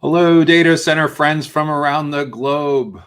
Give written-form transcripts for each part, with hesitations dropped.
Hello, data center friends from around the globe.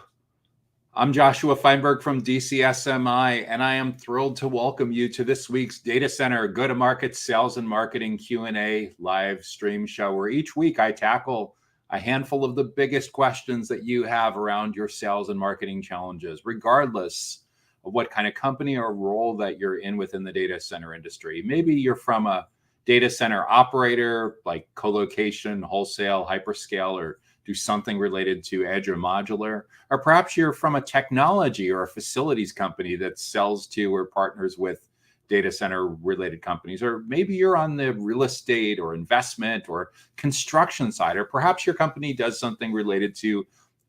I'm Joshua Feinberg from DCSMI, and I am thrilled to welcome you to this week's Data Center Go-to-Market Sales and Marketing Q&A live stream show, where each week I tackle a handful of the biggest questions that you have around your sales and marketing challenges, regardless of what kind of company or role that you're in within the data center industry. Maybe you're from a data center operator like co-location, wholesale, hyperscale, or do something related to edge or modular. Or perhaps you're from a technology or a facilities company that sells to or partners with data center related companies. Or maybe you're on the real estate or investment or construction side. Or perhaps your company does something related to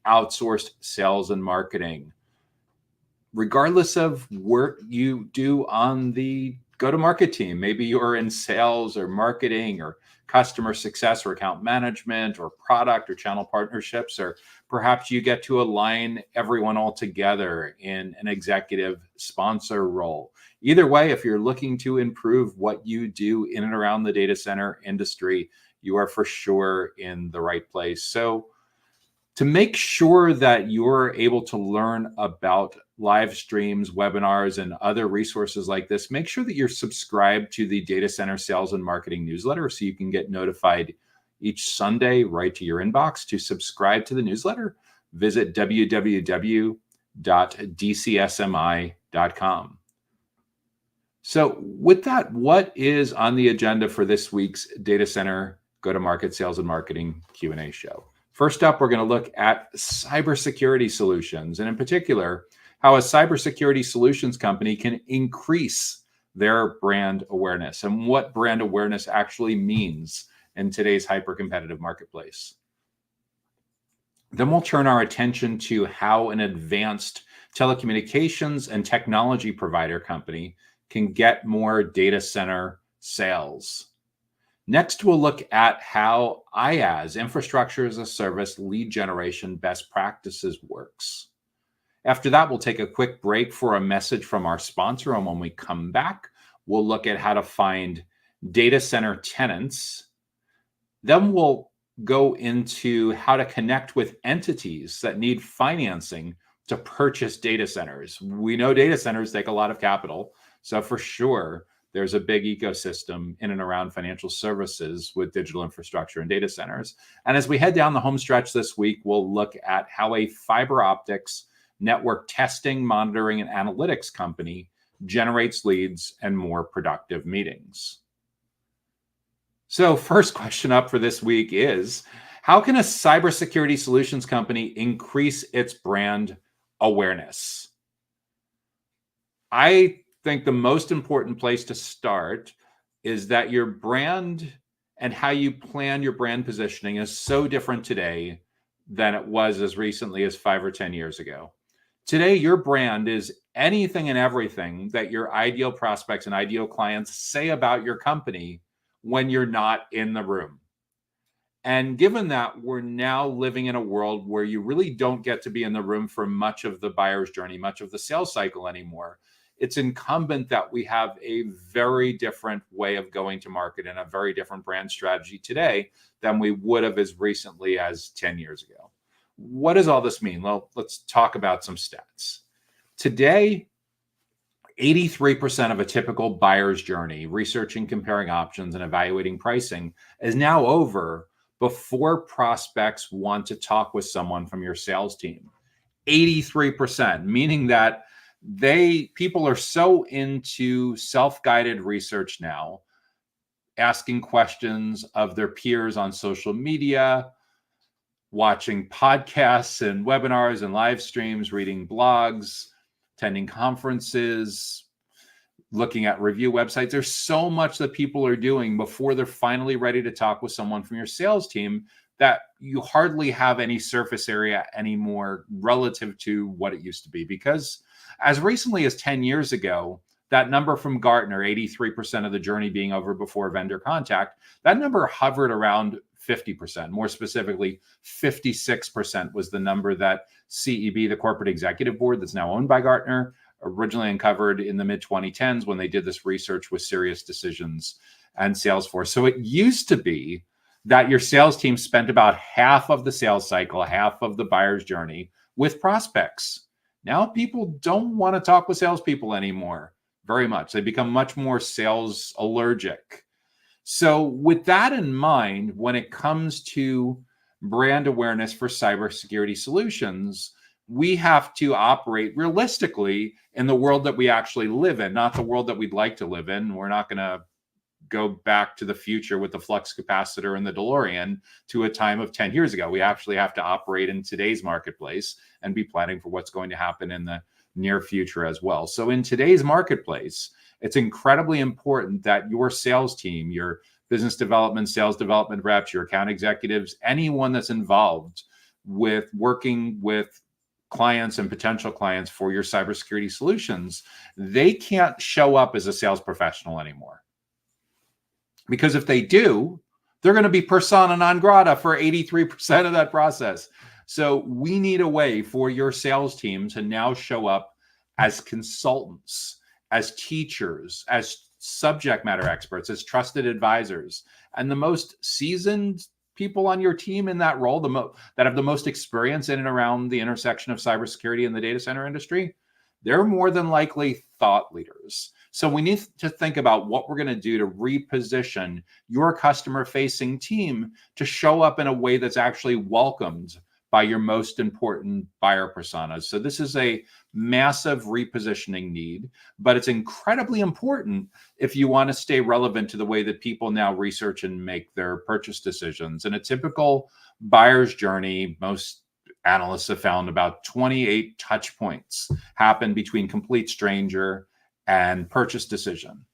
outsourced sales and marketing. Regardless of work you do on the go-to-market team, maybe you're in sales or marketing or customer success or account management or product or channel partnerships, or perhaps you get to align everyone all together in an executive sponsor role. Either way, if you're looking to improve what you do in and around the data center industry, you are for sure in the right place. So to make sure that you're able to learn about live streams, webinars, and other resources like this, make sure that you're subscribed to the Data Center Sales and Marketing newsletter so you can get notified each Sunday right to your inbox. To subscribe to the newsletter, visit www.dcsmi.com. So with that, what is on the agenda for this week's Data Center Go-to-Market Sales and Marketing Q&A show? First up, we're going to look at cybersecurity solutions, and in particular, how a cybersecurity solutions company can increase their brand awareness and what brand awareness actually means in today's hyper-competitive marketplace. Then we'll turn our attention to how an advanced telecommunications and technology provider company can get more data center sales. Next, we'll look at how IaaS, Infrastructure as a Service, lead generation best practices works. After that, we'll take a quick break for a message from our sponsor. And when we come back, we'll look at how to find data center tenants. Then we'll go into how to connect with entities that need financing to purchase data centers. We know data centers take a lot of capital. So for sure, there's a big ecosystem in and around financial services with digital infrastructure and data centers. And as we head down the home stretch this week, we'll look at how a fiber optics network testing, monitoring, and analytics company generates leads and more productive meetings. So first question up for this week is, how can a cybersecurity solutions company increase its brand awareness? I think the most important place to start is that your brand and how you plan your brand positioning is so different today than it was as recently as 5 or 10 years ago. Today, your brand is anything and everything that your ideal prospects and ideal clients say about your company when you're not in the room. And given that we're now living in a world where you really don't get to be in the room for much of the buyer's journey, much of the sales cycle anymore, it's incumbent that we have a very different way of going to market and a very different brand strategy today than we would have as recently as 10 years ago. What does all this mean? Well, let's talk about some stats. Today, 83% of a typical buyer's journey, researching, comparing options, and evaluating pricing, is now over before prospects want to talk with someone from your sales team. 83%, meaning that people are so into self-guided research now, asking questions of their peers on social media, watching podcasts and webinars and live streams, reading blogs, attending conferences, looking at review websites. There's so much that people are doing before they're finally ready to talk with someone from your sales team that you hardly have any surface area anymore relative to what it used to be. Because as recently as 10 years ago, that number from Gartner, 83% of the journey being over before vendor contact, that number hovered around 50%. More specifically, 56% was the number that CEB, the corporate executive board that's now owned by Gartner, originally uncovered in the mid-2010s when they did this research with SiriusDecisions and Salesforce. So it used to be that your sales team spent about half of the sales cycle, half of the buyer's journey with prospects. Now people don't want to talk with salespeople anymore very much. They become much more sales allergic. So with that in mind, when it comes to brand awareness for cybersecurity solutions, we have to operate realistically in the world that we actually live in, not the world that we'd like to live in. We're not going to go back to the future with the flux capacitor and the DeLorean to a time of 10 years ago. We actually have to operate in today's marketplace and be planning for what's going to happen in the near future as well. So in today's marketplace, it's incredibly important that your sales team, your business development, sales development reps, your account executives, anyone that's involved with working with clients and potential clients for your cybersecurity solutions, they can't show up as a sales professional anymore. Because if they do, they're going to be persona non grata for 83% of that process. So we need a way for your sales team to now show up as consultants, as teachers, as subject matter experts, as trusted advisors. And the most seasoned people on your team in that role, that have the most experience in and around the intersection of cybersecurity and the data center industry, they're more than likely thought leaders. So we need to think about what we're going to do to reposition your customer-facing team to show up in a way that's actually welcomed by your most important buyer personas. So this is a massive repositioning need, but it's incredibly important if you want to stay relevant to the way that people now research and make their purchase decisions. In a typical buyer's journey, most analysts have found about 28 touch points happen between complete stranger and purchase decision.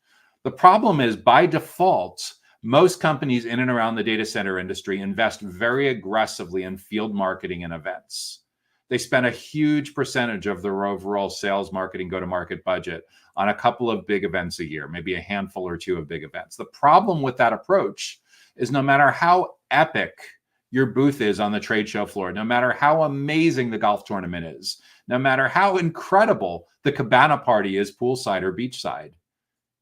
The problem is, by default, most companies in and around the data center industry invest very aggressively in field marketing and events. They spend a huge percentage of their overall sales marketing go-to-market budget on a couple of big events a year, maybe a handful or two of big events. The problem with that approach is no matter how epic your booth is on the trade show floor, no matter how amazing the golf tournament is, no matter how incredible the cabana party is poolside or beachside,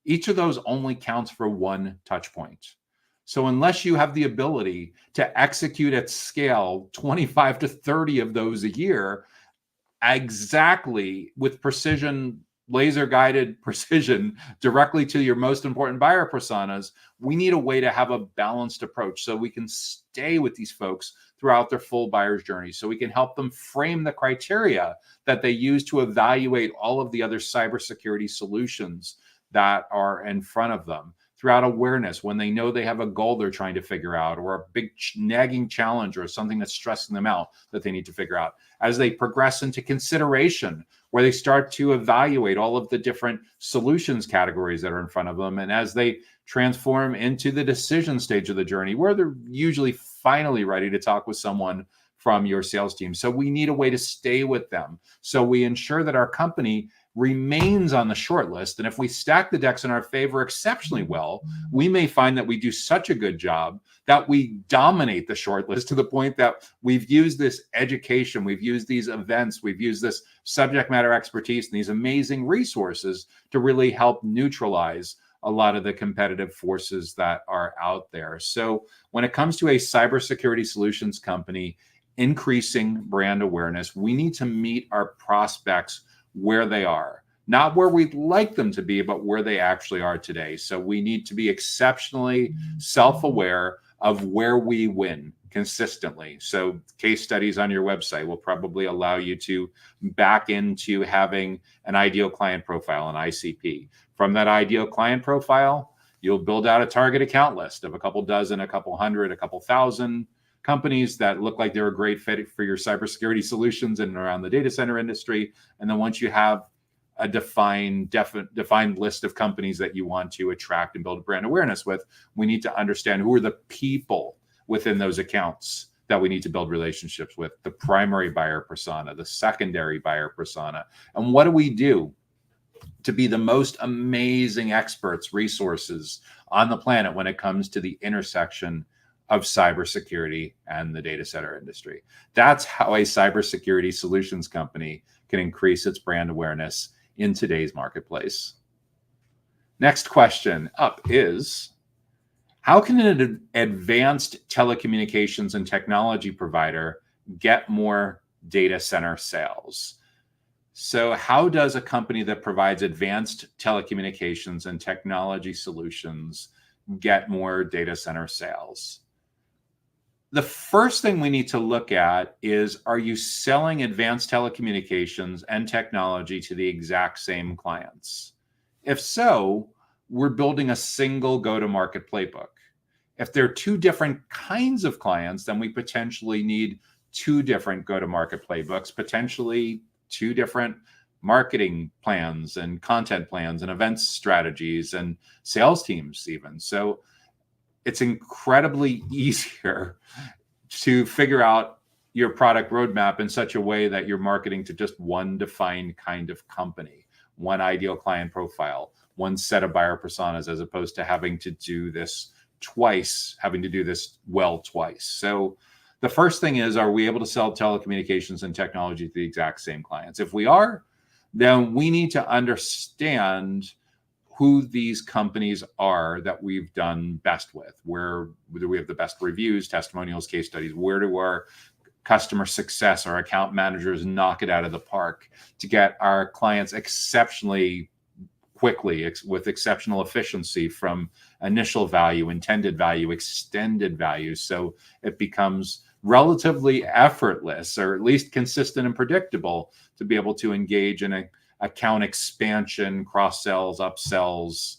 each of those only counts for one touch point. So unless you have the ability to execute at scale 25 to 30 of those a year, exactly with precision, laser guided precision directly to your most important buyer personas, we need a way to have a balanced approach so we can stay with these folks throughout their full buyer's journey, so we can help them frame the criteria that they use to evaluate all of the other cybersecurity solutions that are in front of them throughout awareness, when they know they have a goal they're trying to figure out, or a big nagging challenge or something that's stressing them out that they need to figure out. As they progress into consideration, where they start to evaluate all of the different solutions categories that are in front of them. And as they transform into the decision stage of the journey, where they're usually finally ready to talk with someone from your sales team. So we need a way to stay with them. So we ensure that our company remains on the short list. And if we stack the decks in our favor exceptionally well, we may find that we do such a good job that we dominate the short list to the point that we've used this education, we've used these events, we've used this subject matter expertise and these amazing resources to really help neutralize a lot of the competitive forces that are out there. So when it comes to a cybersecurity solutions company increasing brand awareness, we need to meet our prospects where they are, not where we'd like them to be, but where they actually are today. So we need to be exceptionally self-aware of where we win consistently. So case studies on your website will probably allow you to back into having an ideal client profile, an ICP. From that ideal client profile, you'll build out a target account list of a couple dozen, a couple hundred, a couple thousand companies that look like they're a great fit for your cybersecurity solutions in and around the data center industry. And then once you have a defined list of companies that you want to attract and build brand awareness with, we need to understand who are the people within those accounts that we need to build relationships with, the primary buyer persona, the secondary buyer persona. And what do we do to be the most amazing experts, resources on the planet when it comes to the intersection of cybersecurity and the data center industry? That's how a cybersecurity solutions company can increase its brand awareness in today's marketplace. Next question up is, How can an advanced telecommunications and technology provider get more data center sales? So, how does a company that provides advanced telecommunications and technology solutions get more data center sales? The first thing we need to look at is, are you selling advanced telecommunications and technology to the exact same clients? If so, we're building a single go-to-market playbook. If there are two different kinds of clients, then we potentially need two different go-to-market playbooks, potentially two different marketing plans and content plans and events strategies and sales teams even. So it's incredibly easier to figure out your product roadmap in such a way that you're marketing to just one defined kind of company, one ideal client profile, one set of buyer personas, as opposed to having to do this twice, having to do this well twice. So the first thing is, are we able to sell telecommunications and technology to the exact same clients? If we are, then we need to understand who these companies are that we've done best with, where do we have the best reviews, testimonials, case studies, where do our customer success, our account managers knock it out of the park to get our clients exceptionally quickly with exceptional efficiency from initial value, intended value, extended value. So it becomes relatively effortless, or at least consistent and predictable, to be able to engage in a account expansion, cross sells, upsells,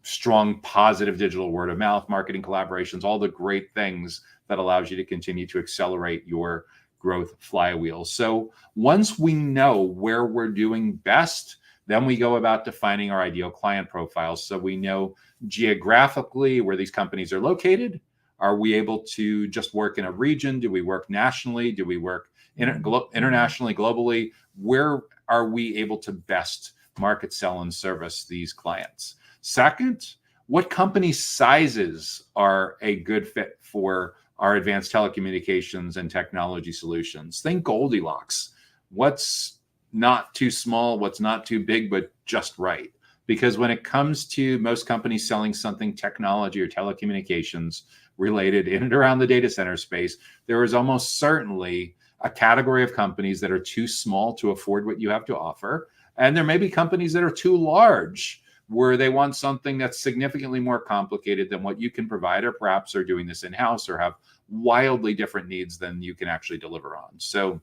strong positive digital word of mouth, marketing collaborations, all the great things that allows you to continue to accelerate your growth flywheel. So once we know where we're doing best, then we go about defining our ideal client profiles. So we know geographically where these companies are located. Are we able to just work in a region? Do we work nationally? Do we work internationally, globally? Where are we able to best market, sell, and service these clients? Second, what company sizes are a good fit for our advanced telecommunications and technology solutions? Think Goldilocks. What's not too small, what's not too big, but just right? Because when it comes to most companies selling something technology or telecommunications related in and around the data center space, there is almost certainly a category of companies that are too small to afford what you have to offer. And there may be companies that are too large, where they want something that's significantly more complicated than what you can provide, or perhaps are doing this in-house or have wildly different needs than you can actually deliver on. So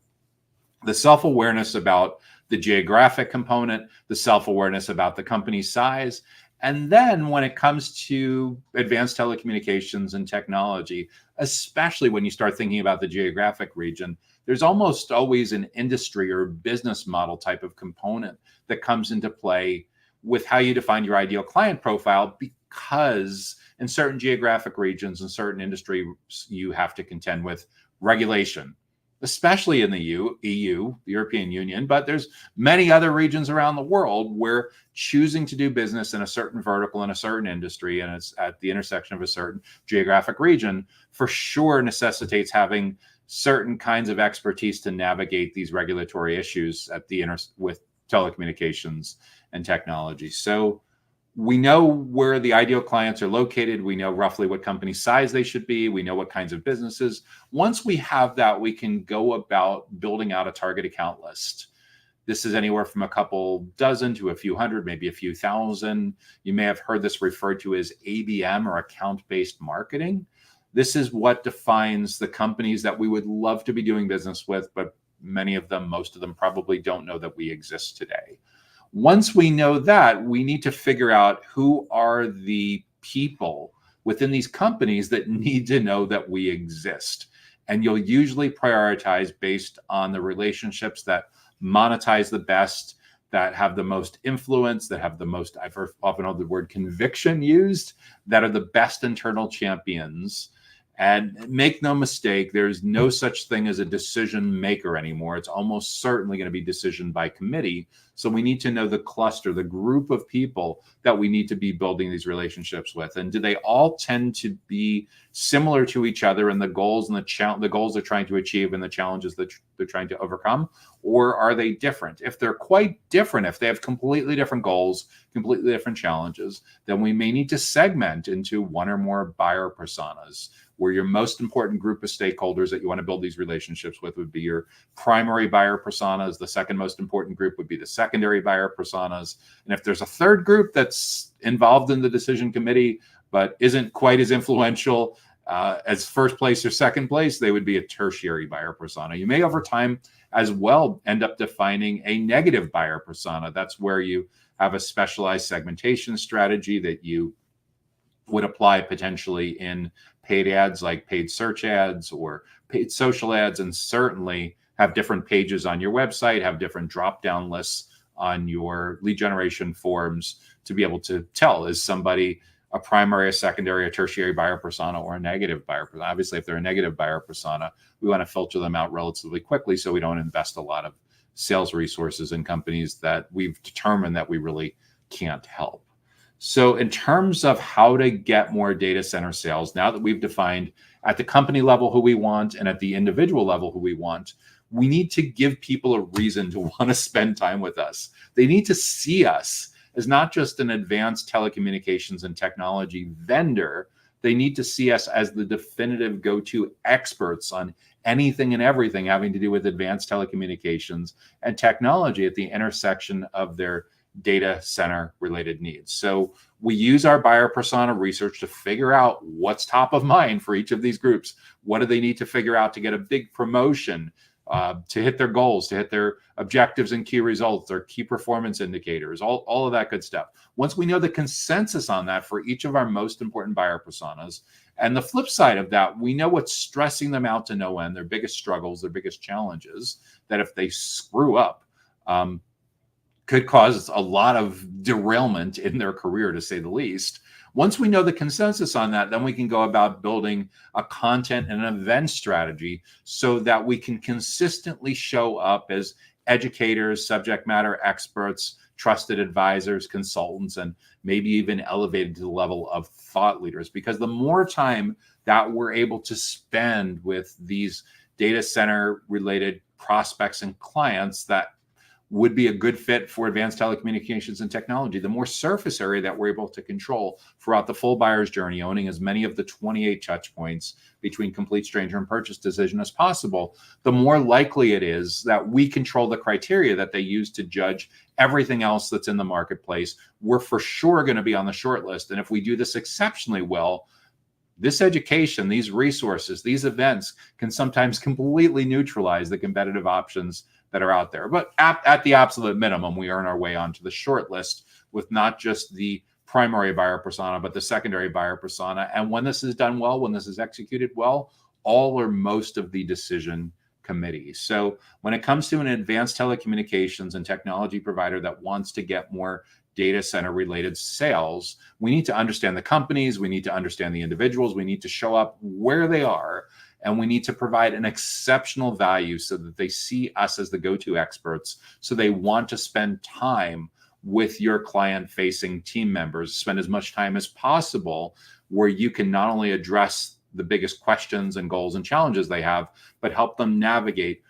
the self-awareness about the geographic component, the self-awareness about the company size, and then when it comes to advanced telecommunications and technology, especially when you start thinking about the geographic region, there's almost always an industry or business model type of component that comes into play with how you define your ideal client profile, because in certain geographic regions and certain industries, you have to contend with regulation, especially in the EU, the European Union, but there's many other regions around the world where choosing to do business in a certain vertical in a certain industry, and it's at the intersection of a certain geographic region, for sure necessitates having certain kinds of expertise to navigate these regulatory issues at the with telecommunications and technology. So we know where the ideal clients are located. We know roughly what company size they should be. We know what kinds of businesses. Once we have that, we can go about building out a target account list. This is anywhere from a couple dozen to a few hundred, maybe a few thousand. You may have heard this referred to as ABM, or account-based marketing. This is what defines the companies that we would love to be doing business with, but many of them, most of them probably don't know that we exist today. Once we know that, we need to figure out who are the people within these companies that need to know that we exist. And you'll usually prioritize based on the relationships that monetize the best, that have the most influence, that have the most, I've often heard the word conviction used, that are the best internal champions. And make no mistake, there's no such thing as a decision maker anymore. It's almost certainly going to be decision by committee. So we need to know the cluster, the group of people that we need to be building these relationships with. And do they all tend to be similar to each other in the goals and the goals they're trying to achieve and the challenges that they're trying to overcome? Or are they different? If they're quite different, if they have completely different goals, completely different challenges, then we may need to segment into one or more buyer personas, where your most important group of stakeholders that you want to build these relationships with would be your primary buyer personas. The second most important group would be the secondary buyer personas. And if there's a third group that's involved in the decision committee, but isn't quite as influential as first place or second place, they would be a tertiary buyer persona. You may over time as well end up defining a negative buyer persona. That's where you have a specialized segmentation strategy that you would apply potentially in paid ads like paid search ads or paid social ads, and certainly have different pages on your website, have different drop-down lists on your lead generation forms to be able to tell, is somebody a primary, a secondary, a tertiary buyer persona, or a negative buyer persona. Obviously, if they're a negative buyer persona, we want to filter them out relatively quickly so we don't invest a lot of sales resources in companies that we've determined that we really can't help. So in terms of how to get more data center sales, now that we've defined at the company level who we want and at the individual level who we want, we need to give people a reason to want to spend time with us. They need to see us as not just an advanced telecommunications and technology vendor. They need to see us as the definitive go-to experts on anything and everything having to do with advanced telecommunications and technology at the intersection of their data center related needs. So we use our buyer persona research to figure out what's top of mind for each of these groups. What do they need to figure out to get a big promotion, to hit their goals, to hit their objectives and key results, their key performance indicators, all of that good stuff. Once we know the consensus on that for each of our most important buyer personas, and the flip side of that, we know what's stressing them out to no end, their biggest struggles, their biggest challenges, that if they screw up, could cause a lot of derailment in their career, to say the least. Once we know the consensus on that, then we can go about building a content and an event strategy so that we can consistently show up as educators, subject matter experts, trusted advisors, consultants, and maybe even elevated to the level of thought leaders. Because the more time that we're able to spend with these data center related prospects and clients that would be a good fit for advanced telecommunications and technology, the more surface area that we're able to control throughout the full buyer's journey, owning as many of the 28 touch points between complete stranger and purchase decision as possible, the more likely it is that we control the criteria that they use to judge everything else that's in the marketplace. We're for sure going to be on the short list. And if we do this exceptionally well, this education, these resources, these events can sometimes completely neutralize the competitive options that are out there. But at the absolute minimum, we earn our way onto the short list with not just the primary buyer persona, but the secondary buyer persona. And when this is done well, when this is executed well, all or most of the decision committee. So when it comes to an advanced telecommunications and technology provider that wants to get more data center related sales, we need to understand the companies, we need to understand the individuals, we need to show up where they are, and we need to provide an exceptional value so that they see us as the go-to experts. So they want to spend time with your client-facing team members, spend as much time as possible where you can not only address the biggest questions and goals and challenges they have, but help them navigate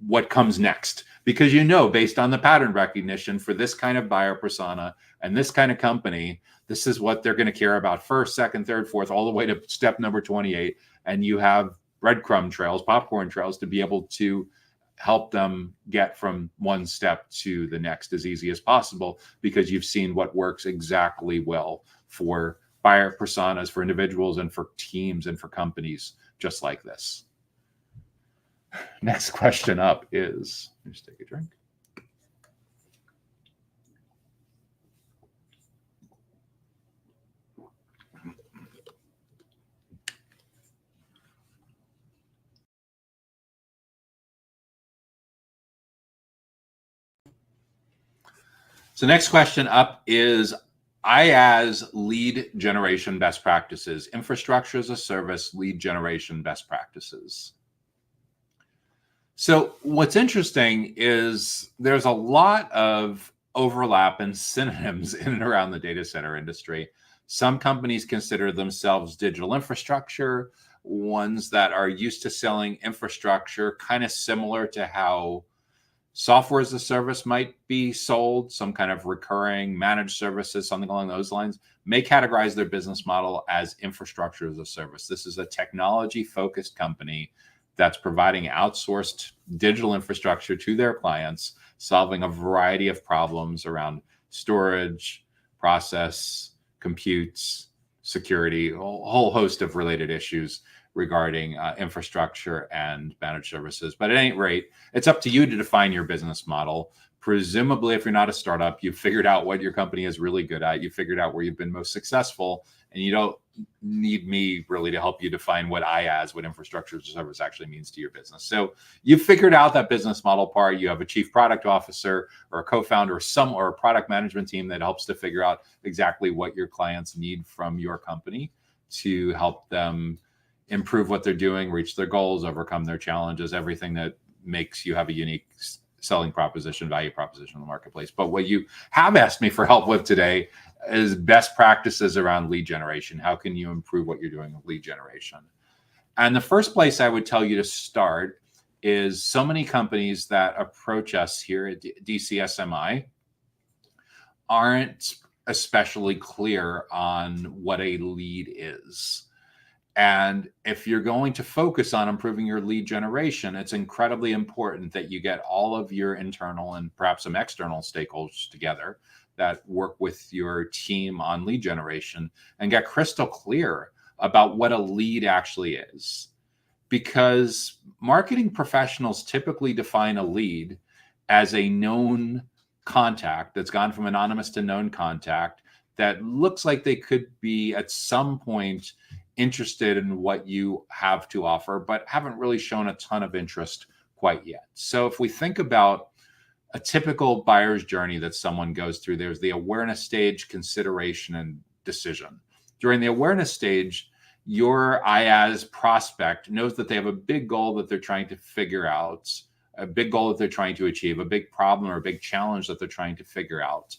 what comes next. Because based on the pattern recognition for this kind of buyer persona and this kind of company, this is what they're going to care about first, second, third, fourth, all the way to step number 28. And you have breadcrumb trails, popcorn trails to be able to help them get from one step to the next as easy as possible, because you've seen what works exactly well for buyer personas, for individuals and for teams and for companies just like this. Next question up is, just take a drink. So next question up is, IaaS lead generation best practices, infrastructure as a service lead generation best practices. So what's interesting is there's a lot of overlap and synonyms in and around the data center industry. Some companies consider themselves digital infrastructure, ones that are used to selling infrastructure, kind of similar to how software as a service might be sold, some kind of recurring managed services, something along those lines, may categorize their business model as infrastructure as a service. This is a technology-focused company that's providing outsourced digital infrastructure to their clients, solving a variety of problems around storage, process, computes, security, a whole host of related issues regarding infrastructure and managed services. But at any rate, it's up to you to define your business model. Presumably, if you're not a startup, you've figured out what your company is really good at. You figured out where you've been most successful, and you don't need me really to help you define what IaaS, what infrastructure as a service actually means to your business. So you've figured out that business model part. You have a chief product officer or a co-founder or a product management team that helps to figure out exactly what your clients need from your company to help them improve what they're doing, reach their goals, overcome their challenges, everything that makes you have a unique selling proposition, value proposition in the marketplace. But what you have asked me for help with today is best practices around lead generation. How can you improve what you're doing with lead generation? And the first place I would tell you to start is so many companies that approach us here at DCSMI aren't especially clear on what a lead is. And if you're going to focus on improving your lead generation, it's incredibly important that you get all of your internal and perhaps some external stakeholders together that work with your team on lead generation and get crystal clear about what a lead actually is. Because marketing professionals typically define a lead as a known contact that's gone from anonymous to known contact that looks like they could be at some point interested in what you have to offer, but haven't really shown a ton of interest quite yet. So if we think about a typical buyer's journey that someone goes through, there's the awareness stage, consideration, and decision. During the awareness stage, your IaaS prospect knows that they have a big goal that they're trying to figure out, a big goal that they're trying to achieve, a big problem or a big challenge that they're trying to figure out.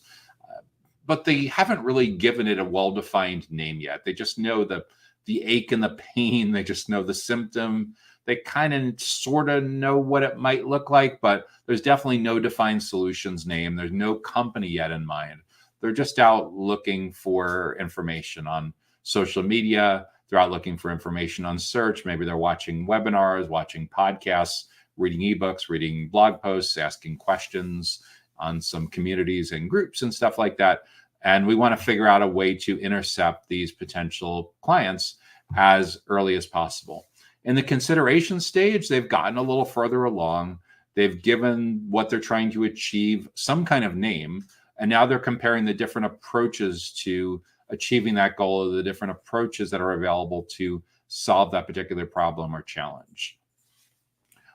But they haven't really given it a well-defined name yet. They just know the ache and the pain. They just know the symptom. They kind of sort of know what it might look like, but there's definitely no defined solutions name. There's no company yet in mind. They're just out looking for information on social media. They're out looking for information on search. Maybe they're watching webinars, watching podcasts, reading ebooks, reading blog posts, asking questions on some communities and groups and stuff like that. And we want to figure out a way to intercept these potential clients as early as possible. In the consideration stage, they've gotten a little further along. They've given what they're trying to achieve some kind of name. And now they're comparing the different approaches to achieving that goal, or the different approaches that are available to solve that particular problem or challenge.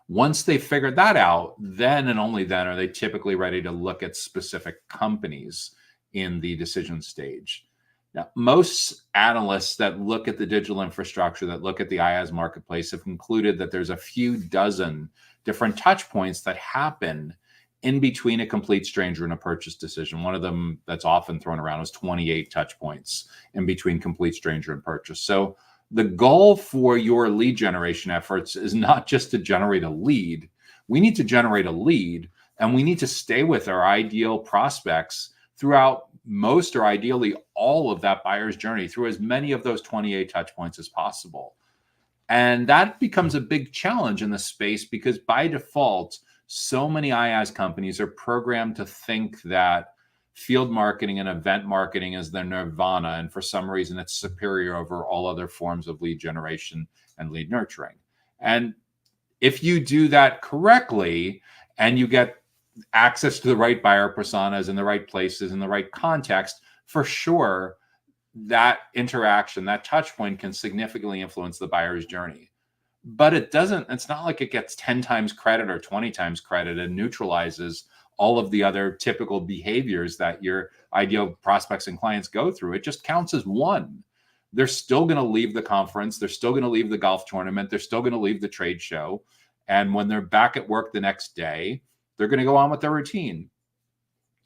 Once they figure that out, then and only then are they typically ready to look at specific companies in the decision stage. Now, most analysts that look at the digital infrastructure, that look at the IaaS marketplace, have concluded that there's a few dozen different touch points that happen in between a complete stranger and a purchase decision. One of them that's often thrown around is 28 touch points in between complete stranger and purchase. So the goal for your lead generation efforts is not just to generate a lead. We need to generate a lead, and we need to stay with our ideal prospects throughout most or ideally all of that buyer's journey, through as many of those 28 touch points as possible. And that becomes a big challenge in the space because by default, so many IaaS companies are programmed to think that field marketing and event marketing is their nirvana. And for some reason, it's superior over all other forms of lead generation and lead nurturing. And if you do that correctly and you get access to the right buyer personas in the right places, in the right context, for sure, that interaction, that touch point can significantly influence the buyer's journey. But it's not like it gets 10 times credit or 20 times credit and neutralizes all of the other typical behaviors that your ideal prospects and clients go through. It just counts as one. They're still going to leave the conference. They're still going to leave the golf tournament. They're still going to leave the trade show. And when they're back at work the next day, they're going to go on with their routine.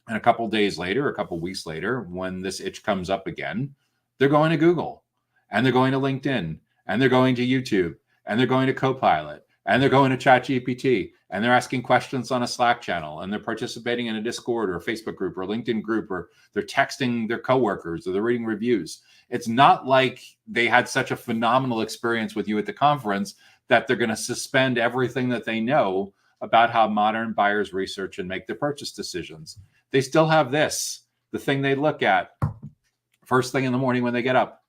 And a couple days later, a couple weeks later, when this itch comes up again, they're going to Google, and they're going to LinkedIn, and they're going to YouTube, and they're going to Copilot, and they're going to ChatGPT, and they're asking questions on a Slack channel, and they're participating in a Discord or a Facebook group or a LinkedIn group, or they're texting their coworkers, or they're reading reviews. It's not like they had such a phenomenal experience with you at the conference that they're going to suspend everything that they know about how modern buyers research and make their purchase decisions. They still have this, the thing they look at first thing in the morning when they get up,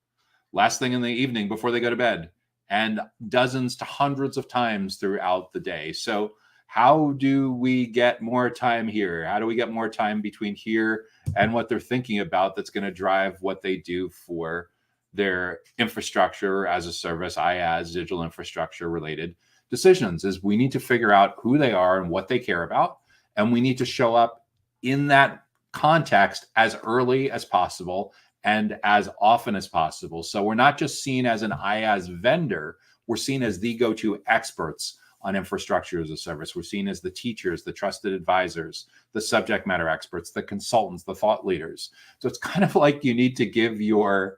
last thing in the evening before they go to bed, and dozens to hundreds of times throughout the day. So how do we get more time here? How do we get more time between here and what they're thinking about that's going to drive what they do for their infrastructure as a service, IaaS, digital infrastructure related decisions? Is we need to figure out who they are and what they care about. And we need to show up in that context as early as possible and as often as possible. So we're not just seen as an IaaS vendor, we're seen as the go-to experts on infrastructure as a service. We're seen as the teachers, the trusted advisors, the subject matter experts, the consultants, the thought leaders. So it's kind of like you need to give your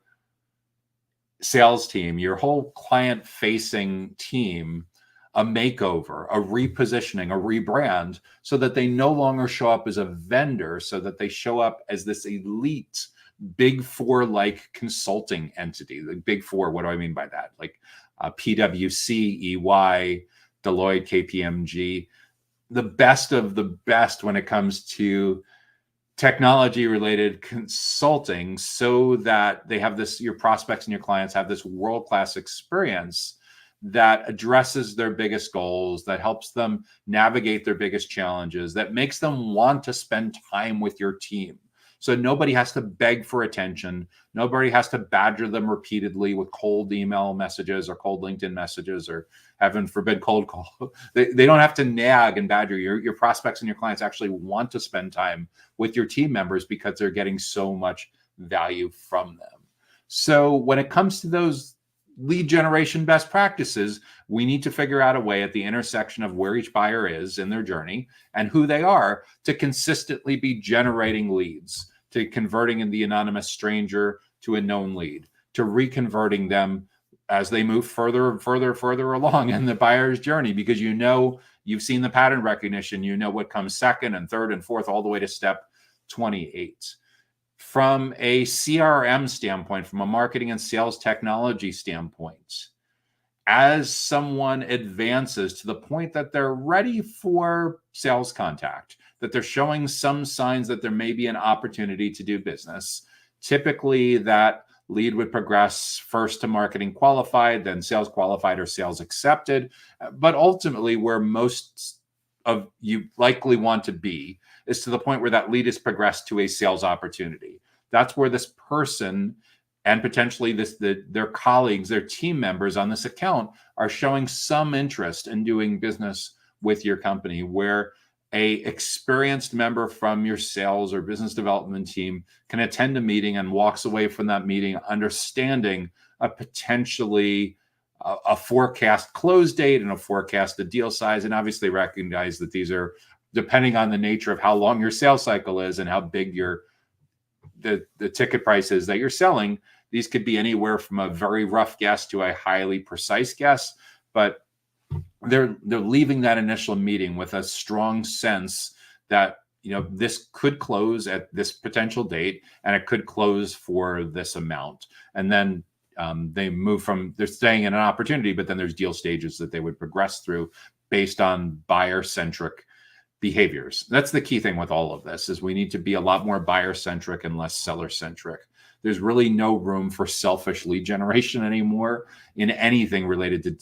sales team, your whole client-facing team, a makeover, a repositioning, a rebrand, so that they no longer show up as a vendor, so that they show up as this elite Big Four-like consulting entity. The Big Four, what do I mean by that? Like PwC, EY, Deloitte, KPMG, the best of the best when it comes to technology-related consulting, so that they have this, your prospects and your clients have this world-class experience that addresses their biggest goals, that helps them navigate their biggest challenges, that makes them want to spend time with your team. So nobody has to beg for attention. Nobody has to badger them repeatedly with cold email messages or cold LinkedIn messages, or heaven forbid, cold call. They don't have to nag and badger. Your prospects and your clients actually want to spend time with your team members because they're getting so much value from them. So when it comes to those lead generation best practices, we need to figure out a way at the intersection of where each buyer is in their journey and who they are to consistently be generating leads, to converting in the anonymous stranger to a known lead, to reconverting them as they move further and further along in the buyer's journey, because you know, you've seen the pattern recognition, you know what comes second and third and fourth all the way to step 28. From a CRM standpoint, from a marketing and sales technology standpoint, as someone advances to the point that they're ready for sales contact, that they're showing some signs that there may be an opportunity to do business, typically that lead would progress first to marketing qualified, then sales qualified or sales accepted. But ultimately, where most of you likely want to be is to the point where that lead is progressed to a sales opportunity. That's where this person and potentially their colleagues, their team members on this account are showing some interest in doing business with your company, where a experienced member from your sales or business development team can attend a meeting and walks away from that meeting understanding a potentially a forecast close date and a forecasted deal size, and obviously recognize that these are depending on the nature of how long your sales cycle is and how big the ticket prices that you're selling. These could be anywhere from a very rough guess to a highly precise guess, but they're leaving that initial meeting with a strong sense that, you know, this could close at this potential date and it could close for this amount. And then they move from, they're staying in an opportunity, but then there's deal stages that they would progress through based on buyer-centric behaviors. That's the key thing with all of this, is we need to be a lot more buyer-centric and less seller-centric. There's really no room for selfish lead generation anymore in anything related to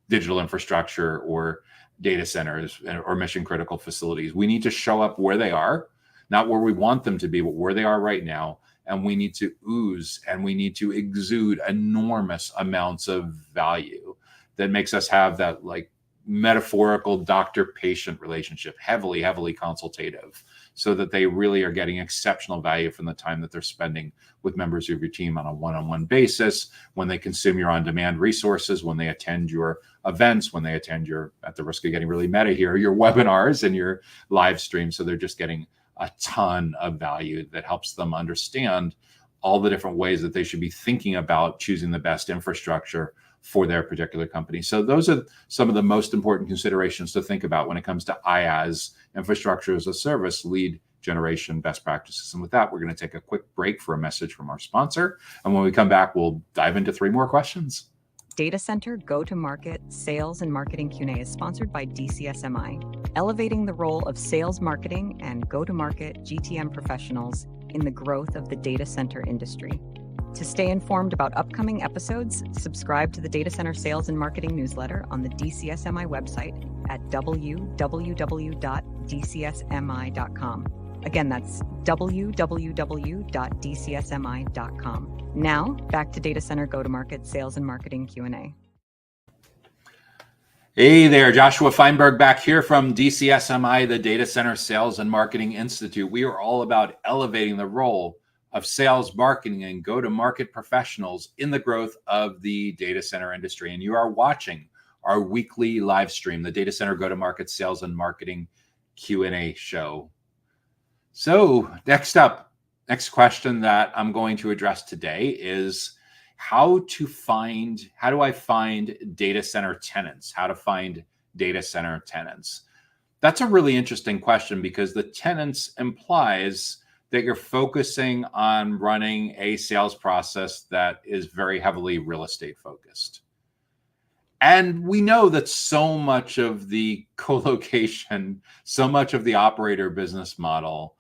digital infrastructure or data centers or mission critical facilities. We need to show up where they are, not where we want them to be, but where they are right now. And we need to ooze and we need to exude enormous amounts of value that makes us have that like metaphorical doctor-patient relationship, heavily consultative, so that they really are getting exceptional value from the time that they're spending with members of your team on a one-on-one basis, when they consume your on-demand resources, when they attend your events, when they attend your, at the risk of getting really meta here, your webinars and your live streams. So they're just getting a ton of value that helps them understand all the different ways that they should be thinking about choosing the best infrastructure for their particular company. So those are some of the most important considerations to think about when it comes to IaaS, infrastructure as a service, lead generation best practices. And with that, we're going to take a quick break for a message from our sponsor. And when we come back, we'll dive into 3 more questions. Data Center Go-to-Market Sales and Marketing Q&A is sponsored by DCSMI, elevating the role of sales marketing and go-to-market GTM professionals in the growth of the data center industry. To stay informed about upcoming episodes, subscribe to the Data Center Sales and Marketing newsletter on the DCSMI website at www.dcsmi.com. Again, that's www.dcsmi.com. Now, back to Data Center Go-to-Market Sales and Marketing Q&A. Hey there, Joshua Feinberg back here from DCSMI, the Data Center Sales and Marketing Institute. We are all about elevating the role of sales, marketing, and go-to-market professionals in the growth of the data center industry. And you are watching our weekly live stream, the Data Center Go-to-Market Sales and Marketing Q&A show. So next question that I'm going to address today is how do I find data center tenants? How to find data center tenants? That's a really interesting question, because the tenants implies that you're focusing on running a sales process that is very heavily real estate focused. And we know that so much of the co-location, so much of the operator business model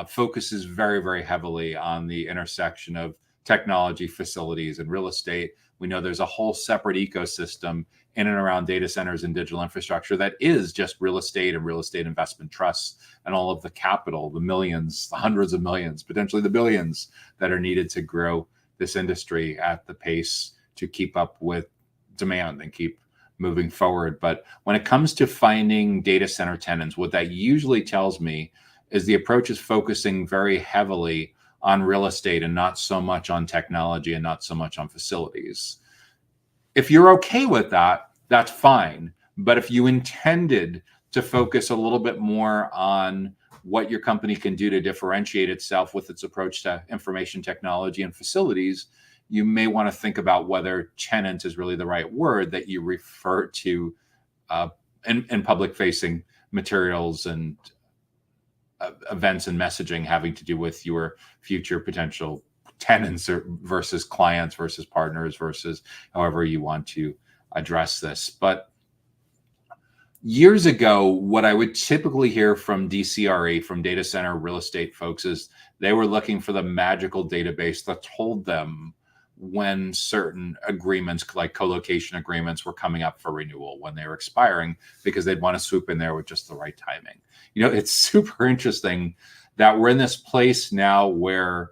focuses very heavily on the intersection of technology, facilities, and real estate. We know there's a whole separate ecosystem in and around data centers and digital infrastructure that is just real estate and real estate investment trusts and all of the capital, the millions, the hundreds of millions, potentially the billions that are needed to grow this industry at the pace to keep up with demand and keep moving forward. But when it comes to finding data center tenants, what that usually tells me is the approach is focusing very heavily on real estate and not so much on technology and not so much on facilities. If you're okay with that, that's fine. But if you intended to focus a little bit more on what your company can do to differentiate itself with its approach to information technology and facilities, you may want to think about whether tenant is really the right word that you refer to in public-facing materials and events and messaging having to do with your future potential tenants versus clients versus partners versus however you want to address this. But years ago, what I would typically hear from DCRE, from data center real estate folks, is they were looking for the magical database that told them when certain agreements, like co-location agreements, were coming up for renewal, when they were expiring, because they'd want to swoop in there with just the right timing. You know, it's super interesting that we're in this place now where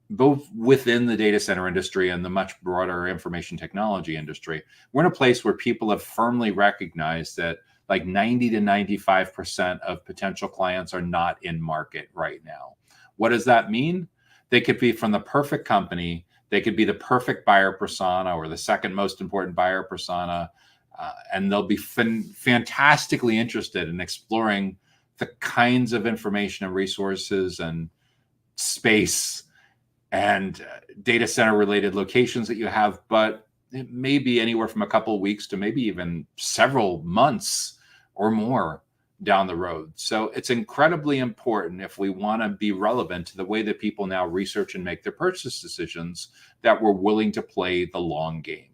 both within the data center industry and the much broader information technology industry, we're in a place where people have firmly recognized that like 90 to 95% of potential clients are not in market right now. What does that mean? They could be from the perfect company. They could be the perfect buyer persona or the second most important buyer persona. And they'll be fantastically interested in exploring the kinds of information and resources and space and data center related locations that you have, but it may be anywhere from a couple of weeks to maybe even several months or more down the road. So it's incredibly important, if we want to be relevant to the way that people now research and make their purchase decisions, that we're willing to play the long game.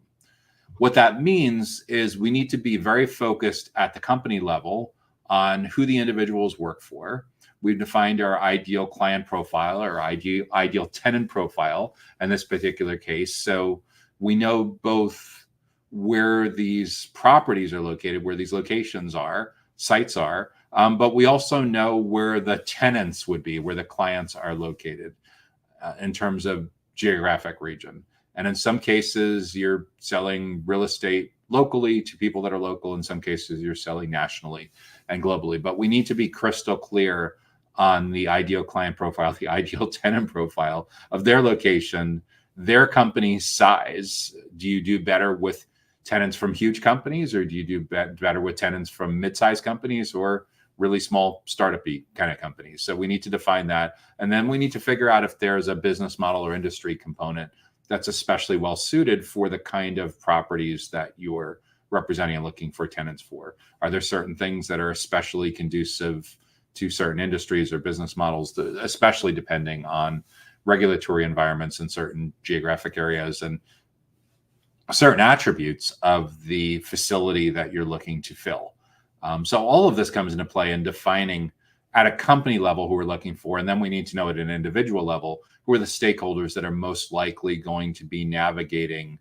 What that means is we need to be very focused at the company level on who the individuals work for. We've defined our ideal client profile or ideal tenant profile in this particular case. So we know both where these properties are located, where these locations are, sites are, but we also know where the tenants would be, where the clients are located in terms of geographic region. And in some cases, you're selling real estate locally to people that are local. In some cases, you're selling nationally and globally. But we need to be crystal clear on the ideal client profile, the ideal tenant profile of their location, their company size. Do you do better with tenants from huge companies, or do you do better with tenants from mid-sized companies or really small startup-y kind of companies? So we need to define that. And then we need to figure out if there's a business model or industry component that's especially well suited for the kind of properties that you're representing and looking for tenants for. Are there certain things that are especially conducive to certain industries or business models, especially depending on regulatory environments in certain geographic areas and certain attributes of the facility that you're looking to fill? So all of this comes into play in defining at a company level who we're looking for. And then we need to know at an individual level who are the stakeholders that are most likely going to be navigating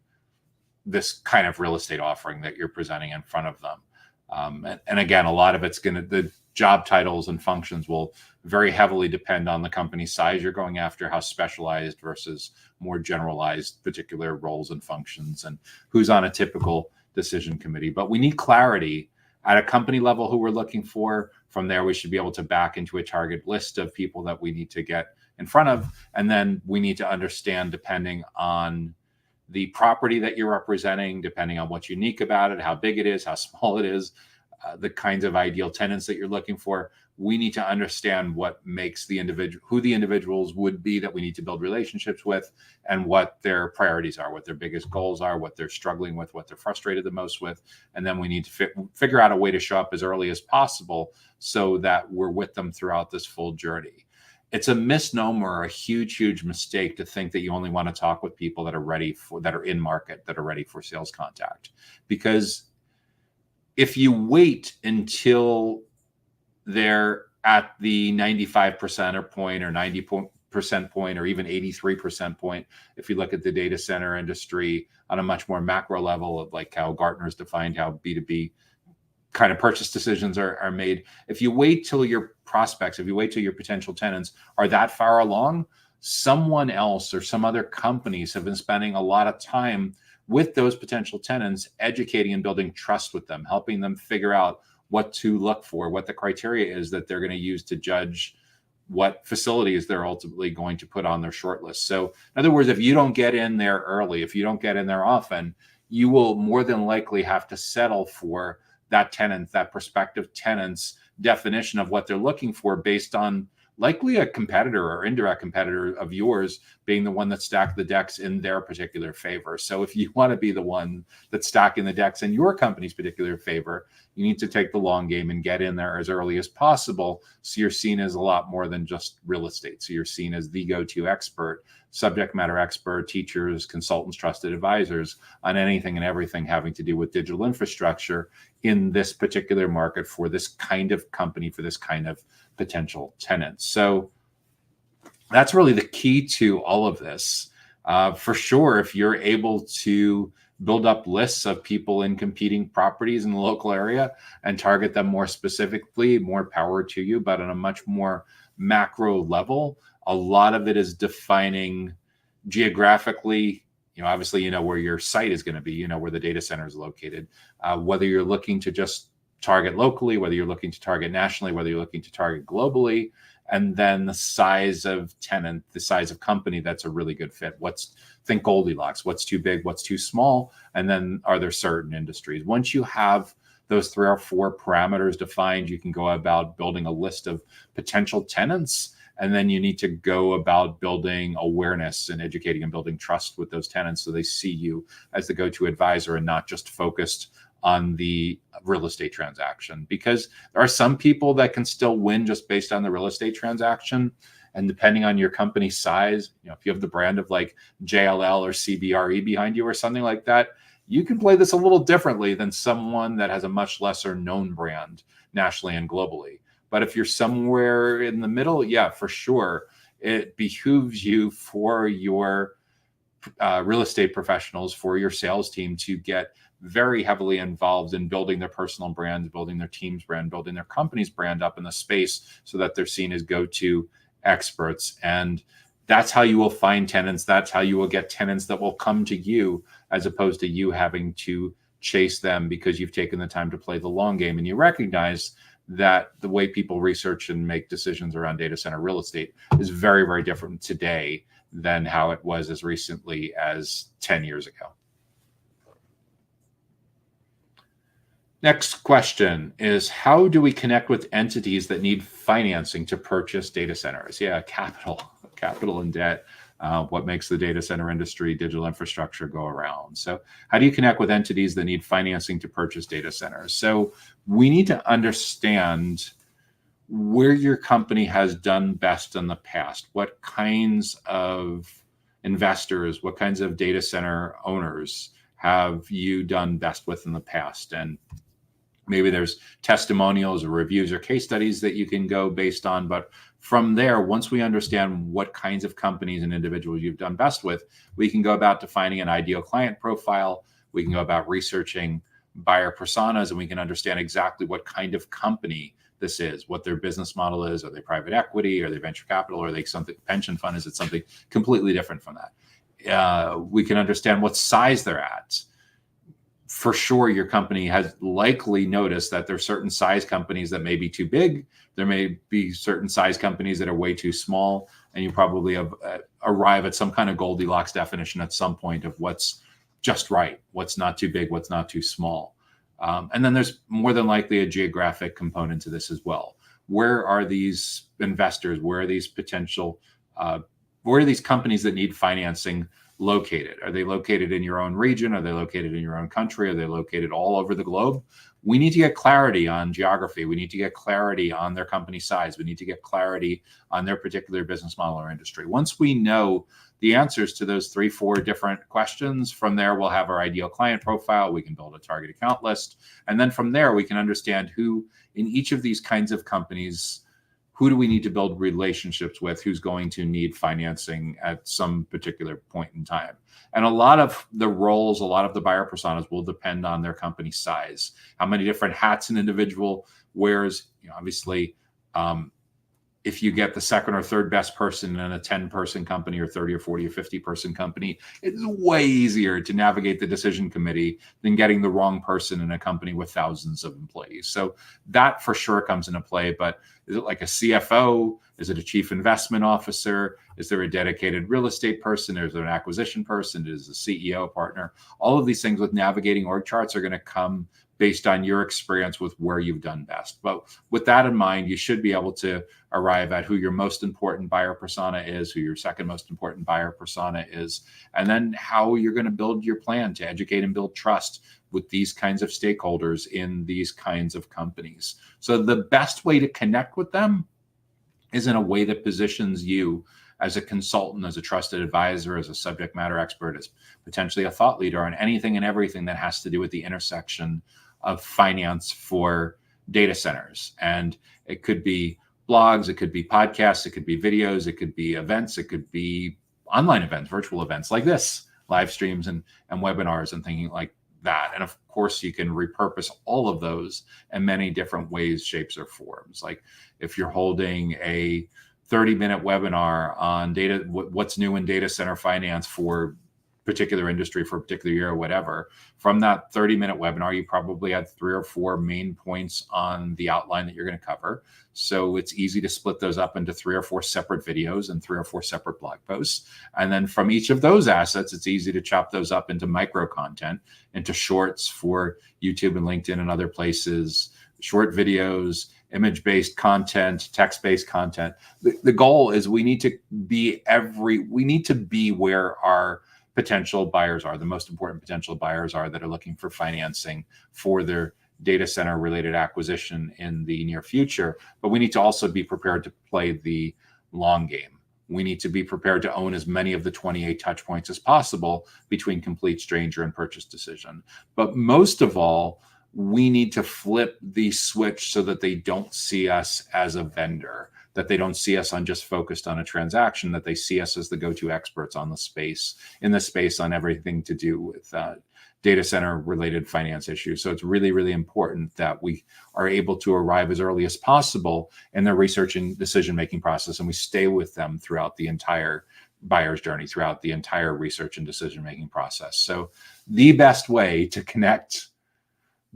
this kind of real estate offering that you're presenting in front of them. And again, a lot of it's the job titles and functions will very heavily depend on the company size you're going after, how specialized versus more generalized particular roles and functions, and who's on a typical decision committee. But we need clarity at a company level who we're looking for. From there, we should be able to back into a target list of people that we need to get in front of. And then we need to understand, depending on the property that you're representing, depending on what's unique about it, how big it is, how small it is, the kinds of ideal tenants that you're looking for. We need to understand what makes the individual, who the individuals would be that we need to build relationships with, and what their priorities are, what their biggest goals are, what they're struggling with, what they're frustrated the most with. And then we need to figure out a way to show up as early as possible so that we're with them throughout this full journey. It's a misnomer, a huge, huge mistake to think that you only want to talk with people that are ready for, that are in market, that are ready for sales contact. Because if you wait until they're at the 95% point or 90% point or even 83% point, if you look at the data center industry on a much more macro level of like how Gartner's defined how B2B kind of purchase decisions are made. If you wait till your prospects, if you wait till your potential tenants are that far along, someone else or some other companies have been spending a lot of time with those potential tenants, educating and building trust with them, helping them figure out what to look for, what the criteria is that they're going to use to judge what facilities they're ultimately going to put on their short list. So in other words, if you don't get in there early, if you don't get in there often, you will more than likely have to settle for that tenant, that prospective tenant's definition of what they're looking for based on likely a competitor or indirect competitor of yours being the one that stacked the decks in their particular favor. So if you want to be the one that's stacking the decks in your company's particular favor, you need to take the long game and get in there as early as possible. So you're seen as a lot more than just real estate. So you're seen as the go-to expert, subject matter expert, teachers, consultants, trusted advisors on anything and everything having to do with digital infrastructure in this particular market for this kind of company, for this kind of potential tenants. So that's really the key to all of this. For sure, if you're able to build up lists of people in competing properties in the local area and target them more specifically, more power to you. But on a much more macro level, a lot of it is defining geographically, obviously, where your site is going to be, where the data center is located, whether you're looking to just target locally, whether you're looking to target nationally, whether you're looking to target globally, and then the size of tenant, the size of company that's a really good fit. Think Goldilocks, what's too big, what's too small, and then are there certain industries? Once you have those 3 or 4 parameters defined, you can go about building a list of potential tenants, and then you need to go about building awareness and educating and building trust with those tenants so they see you as the go-to advisor and not just focused on the real estate transaction. Because there are some people that can still win just based on the real estate transaction. And depending on your company size, if you have the brand of like JLL or CBRE behind you or something like that, you can play this a little differently than someone that has a much lesser known brand nationally and globally. But if you're somewhere in the middle, yeah, for sure, it behooves you for your real estate professionals, for your sales team to get very heavily involved in building their personal brands, building their team's brand, building their company's brand up in the space so that they're seen as go-to experts. And that's how you will find tenants. That's how you will get tenants that will come to you, as opposed to you having to chase them because you've taken the time to play the long game, and you recognize that the way people research and make decisions around data center real estate is very, very different today than how it was as recently as 10 years ago. Next question is, how do we connect with entities that need financing to purchase data centers? Yeah, capital and debt. What makes the data center industry, digital infrastructure go around? So how do you connect with entities that need financing to purchase data centers? So we need to understand where your company has done best in the past. What kinds of investors, what kinds of data center owners have you done best with in the past? And maybe there's testimonials or reviews or case studies that you can go based on. But from there, once we understand what kinds of companies and individuals you've done best with, we can go about defining an ideal client profile. We can go about researching buyer personas, and we can understand exactly what kind of company this is, what their business model is. Are they private equity? Are they venture capital? Are they something pension fund? Is it something completely different from that? We can understand what size they're at. For sure, your company has likely noticed that there are certain size companies that may be too big. There may be certain size companies that are way too small, and you probably have arrive at some kind of Goldilocks definition at some point of what's just right, what's not too big, what's not too small. And then there's more than likely a geographic component to this as well. Where are these investors? Where are these potential? Where are these companies that need financing located? Are they located in your own region? Are they located in your own country? Are they located all over the globe? We need to get clarity on geography. We need to get clarity on their company size. We need to get clarity on their particular business model or industry. Once we know the answers to those 3-4 different questions, from there, we'll have our ideal client profile. We can build a target account list. And then from there, we can understand who in each of these kinds of companies, who do we need to build relationships with, who's going to need financing at some particular point in time. And a lot of the roles, a lot of the buyer personas will depend on their company size, how many different hats an individual wears. Obviously, if you get the second or third best person in a 10-person company or 30 or 40 or 50-person company, it's way easier to navigate the decision committee than getting the wrong person in a company with thousands of employees. So that for sure comes into play. But is it like a CFO? Is it a chief investment officer? Is there a dedicated real estate person? Is there an acquisition person? Is a CEO partner? All of these things with navigating org charts are going to come based on your experience with where you've done best. But with that in mind, you should be able to arrive at who your most important buyer persona is, who your second most important buyer persona is, and then how you're going to build your plan to educate and build trust with these kinds of stakeholders in these kinds of companies. So the best way to connect with them is in a way that positions you as a consultant, as a trusted advisor, as a subject matter expert, as potentially a thought leader on anything and everything that has to do with the intersection of finance for data centers. And it could be blogs, it could be podcasts, it could be videos, it could be events, it could be online events, virtual events like this, live streams and webinars and thinking like that. And of course, you can repurpose all of those in many different ways, shapes, or forms. Like if you're holding a 30-minute webinar on data, what's new in data center finance for particular industry for a particular year or whatever, from that 30-minute webinar, you probably had 3 or 4 main points on the outline that you're going to cover. So it's easy to split those up into 3 or 4 separate videos and 3 or 4 separate blog posts. And then from each of those assets, it's easy to chop those up into micro content, into shorts for YouTube and LinkedIn and other places, short videos, image-based content, text-based content. The goal is we need to be where our potential buyers are, the most important potential buyers are that are looking for financing for their data center related acquisition in the near future. But we need to also be prepared to play the long game. We need to be prepared to own as many of the 28 touch points as possible between complete stranger and purchase decision. But most of all, we need to flip the switch so that they don't see us as a vendor, that they don't see us on just focused on a transaction, that they see us as the go-to experts on the space, in the space on everything to do with data center related finance issues. So it's really, really important that we are able to arrive as early as possible in their research and decision-making process, and we stay with them throughout the entire buyer's journey, throughout the entire research and decision-making process. So the best way to connect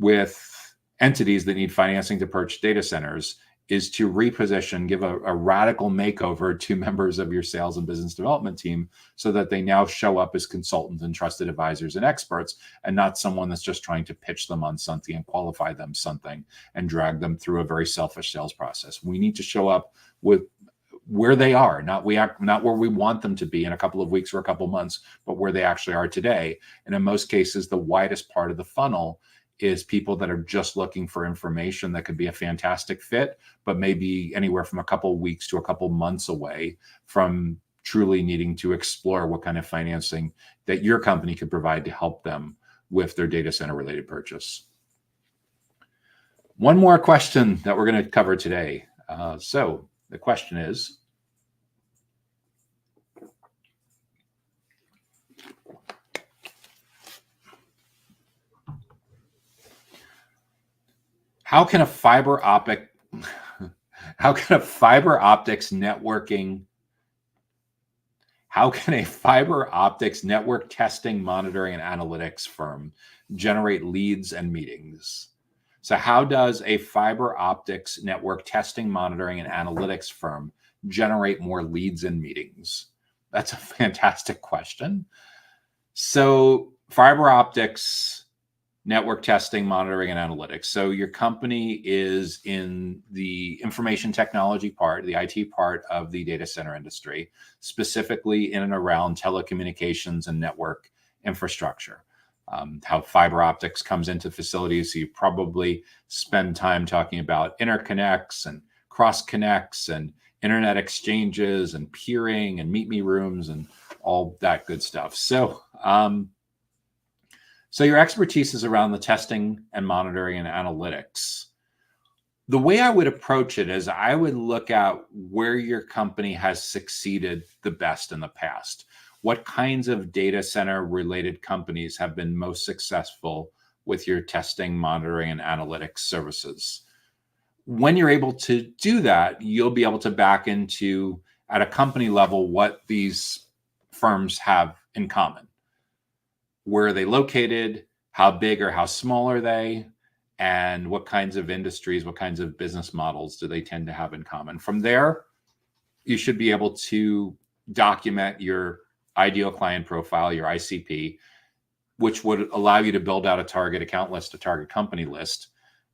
with entities that need financing to purchase data centers is to reposition, give a radical makeover to members of your sales and business development team so that they now show up as consultants and trusted advisors and experts, and not someone that's just trying to pitch them on something and qualify them something and drag them through a very selfish sales process. We need to show up with where they are, not where we want them to be in a couple of weeks or a couple of months, but where they actually are today. And in most cases, the widest part of the funnel is people that are just looking for information that could be a fantastic fit, but maybe anywhere from a couple of weeks to a couple of months away from truly needing to explore what kind of financing that your company could provide to help them with their data center related purchase. One more question that we're going to cover today. So the question is, how can a fiber optics network testing, monitoring, and analytics firm generate leads and meetings? So how does a fiber optics network testing, monitoring, and analytics firm generate more leads and meetings? That's a fantastic question. So fiber optics network testing, monitoring, and analytics. So your company is in the information technology part, the IT part of the data center industry, specifically in and around telecommunications and network infrastructure. How fiber optics comes into facilities. So you probably spend time talking about interconnects and cross connects and internet exchanges and peering and meet me rooms and all that good stuff. So your expertise is around the testing and monitoring and analytics. The way I would approach it is I would look at where your company has succeeded the best in the past. What kinds of data center related companies have been most successful with your testing, monitoring, and analytics services? When you're able to do that, you'll be able to back into, at a company level, what these firms have in common. Where are they located? How big or how small are they? And what kinds of industries, what kinds of business models do they tend to have in common? From there, you should be able to document your ideal client profile, your ICP, which would allow you to build out a target account list, a target company list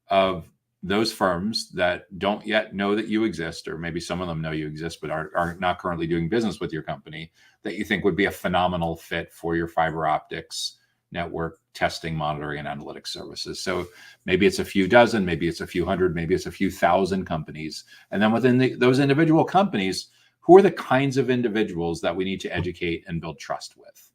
of those firms that don't yet know that you exist, or maybe some of them know you exist, but are not currently doing business with your company, that you think would be a phenomenal fit for your fiber optics network testing, monitoring, and analytics services. So maybe it's a few dozen, maybe it's a few hundred, maybe it's a few thousand companies. And then within those individual companies, who are the kinds of individuals that we need to educate and build trust with?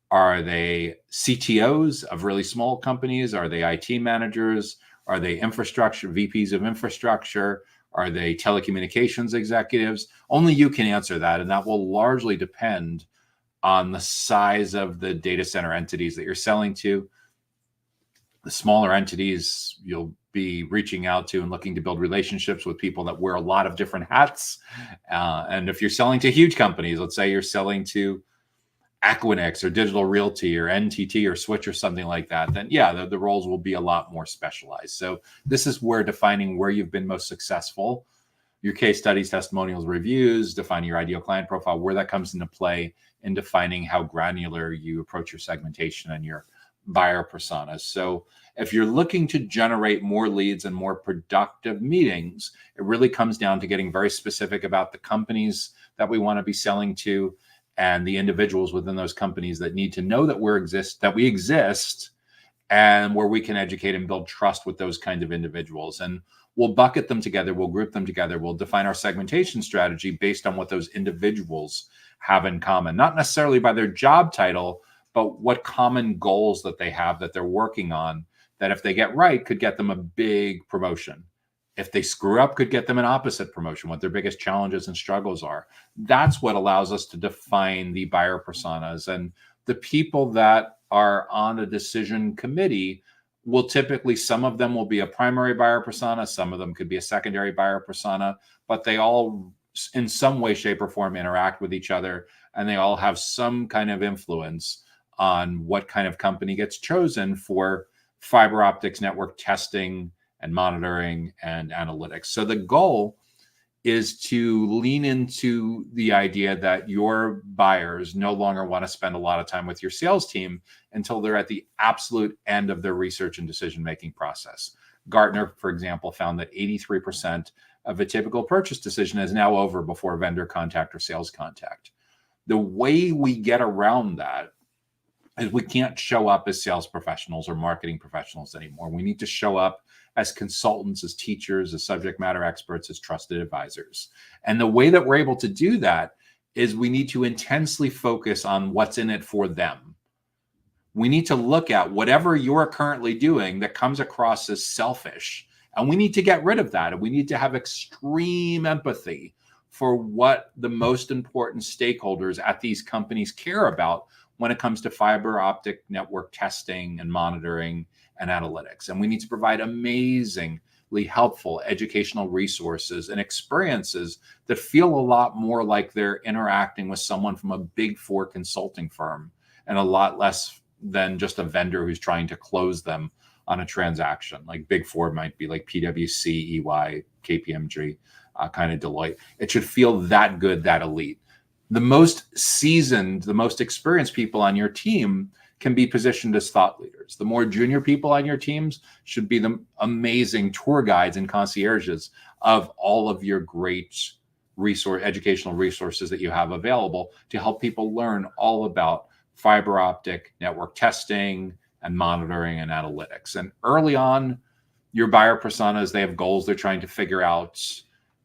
Are they CTOs of really small companies? Are they IT managers? Are they infrastructure, VPs of infrastructure? Are they telecommunications executives? Only you can answer that, and that will largely depend on the size of the data center entities that you're selling to. The smaller entities, you'll be reaching out to and looking to build relationships with people that wear a lot of different hats. And if you're selling to huge companies, let's say you're selling to Equinix or Digital Realty or NTT or Switch or something like that, then yeah, the roles will be a lot more specialized. So this is where defining where you've been most successful, your case studies, testimonials, reviews, defining your ideal client profile, where that comes into play in defining how granular you approach your segmentation and your buyer personas. So if you're looking to generate more leads and more productive meetings, it really comes down to getting very specific about the companies that we want to be selling to and the individuals within those companies that need to know that we exist, and where we can educate and build trust with those kinds of individuals. And we'll bucket them together, we'll group them together, we'll define our segmentation strategy based on what those individuals have in common, not necessarily by their job title, but what common goals that they have that they're working on, that if they get right, could get them a big promotion. If they screw up, could get them an opposite promotion, what their biggest challenges and struggles are. That's what allows us to define the buyer personas. And the people that are on a decision committee will typically, some of them will be a primary buyer persona, some of them could be a secondary buyer persona, but they all in some way, shape, or form interact with each other, and they all have some kind of influence on what kind of company gets chosen for fiber optics network testing and monitoring and analytics. So the goal is to lean into the idea that your buyers no longer want to spend a lot of time with your sales team until they're at the absolute end of their research and decision-making process. Gartner, for example, found that 83% of a typical purchase decision is now over before vendor contact or sales contact. The way we get around that is we can't show up as sales professionals or marketing professionals anymore. We need to show up as consultants, as teachers, as subject matter experts, as trusted advisors. And the way that we're able to do that is we need to intensely focus on what's in it for them. We need to look at whatever you're currently doing that comes across as selfish, and we need to get rid of that. And we need to have extreme empathy for what the most important stakeholders at these companies care about when it comes to fiber optic network testing and monitoring and analytics. And we need to provide amazingly helpful educational resources and experiences that feel a lot more like they're interacting with someone from a big four consulting firm and a lot less than just a vendor who's trying to close them on a transaction. Like big four might be like PwC, EY, KPMG, kind of Deloitte. It should feel that good, that elite. The most seasoned, the most experienced people on your team can be positioned as thought leaders. The more junior people on your teams should be the amazing tour guides and concierges of all of your great educational resources that you have available to help people learn all about fiber optic network testing and monitoring and analytics. And early on, your buyer personas, they have goals they're trying to figure out.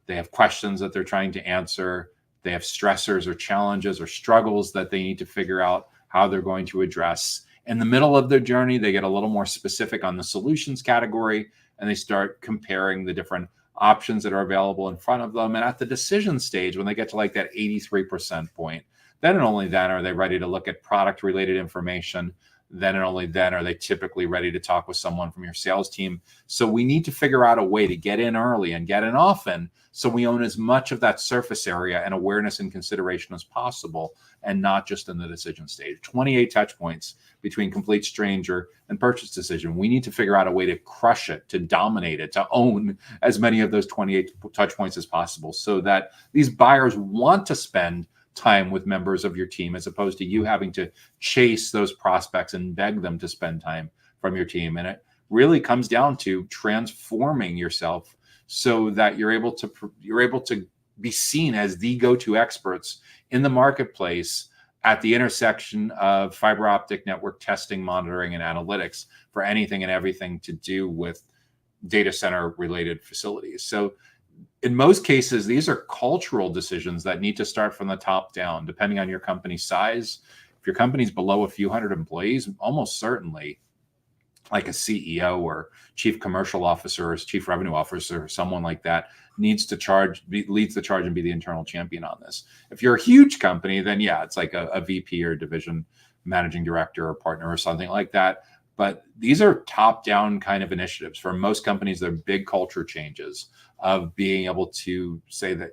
They have questions that they're trying to answer. They have stressors or challenges or struggles that they need to figure out how they're going to address. In the middle of their journey, they get a little more specific on the solutions category, and they start comparing the different options that are available in front of them. And at the decision stage, when they get to like that 83% point, then and only then are they ready to look at product related information. Then and only then are they typically ready to talk with someone from your sales team. So we need to figure out a way to get in early and get in often so we own as much of that surface area and awareness and consideration as possible, and not just in the decision stage. 28 touch points between complete stranger and purchase decision. We need to figure out a way to crush it, to dominate it, to own as many of those 28 touch points as possible so that these buyers want to spend time with members of your team, as opposed to you having to chase those prospects and beg them to spend time from your team. And it really comes down to transforming yourself so that you're able to be seen as the go-to experts in the marketplace at the intersection of fiber optic network testing, monitoring, and analytics for anything and everything to do with data center related facilities. So in most cases, these are cultural decisions that need to start from the top down, depending on your company's size. If your company's below a few hundred employees, almost certainly like a CEO or chief commercial officer or chief revenue officer or someone like that leads the charge and be the internal champion on this. If you're a huge company, then yeah, it's like a VP or division managing director or partner or something like that. But these are top-down kind of initiatives. For most companies, they're big culture changes of being able to say that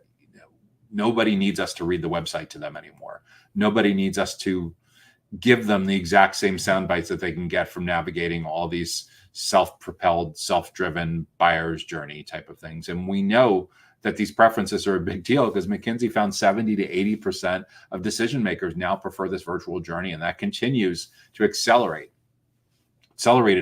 nobody needs us to read the website to them anymore. Nobody needs us to give them the exact same sound bites that they can get from navigating all these self-propelled, self-driven buyer's journey type of things. And we know that these preferences are a big deal because McKinsey found 70 to 80% of decision makers now prefer this virtual journey, and that continues to accelerated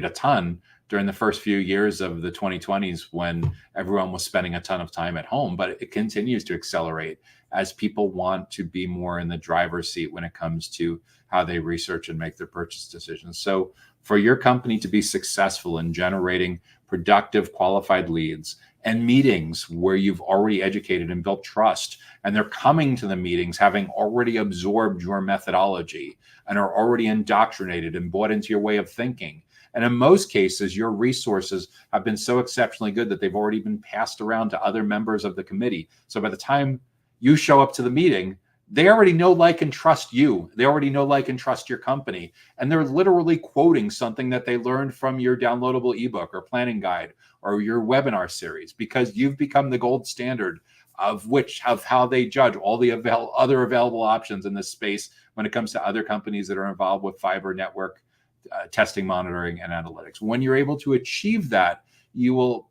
a ton during the first few years of the 2020s when everyone was spending a ton of time at home. But it continues to accelerate as people want to be more in the driver's seat when it comes to how they research and make their purchase decisions. So for your company to be successful in generating productive, qualified leads and meetings where you've already educated and built trust, and they're coming to the meetings having already absorbed your methodology and are already indoctrinated and bought into your way of thinking. And in most cases, your resources have been so exceptionally good that they've already been passed around to other members of the committee. So by the time you show up to the meeting, they already know, like, and trust you. They already know, like, and trust your company. And they're literally quoting something that they learned from your downloadable ebook or planning guide or your webinar series, because you've become the gold standard of how they judge all the other available options in this space when it comes to other companies that are involved with fiber network testing, monitoring, and analytics. When you're able to achieve that, you will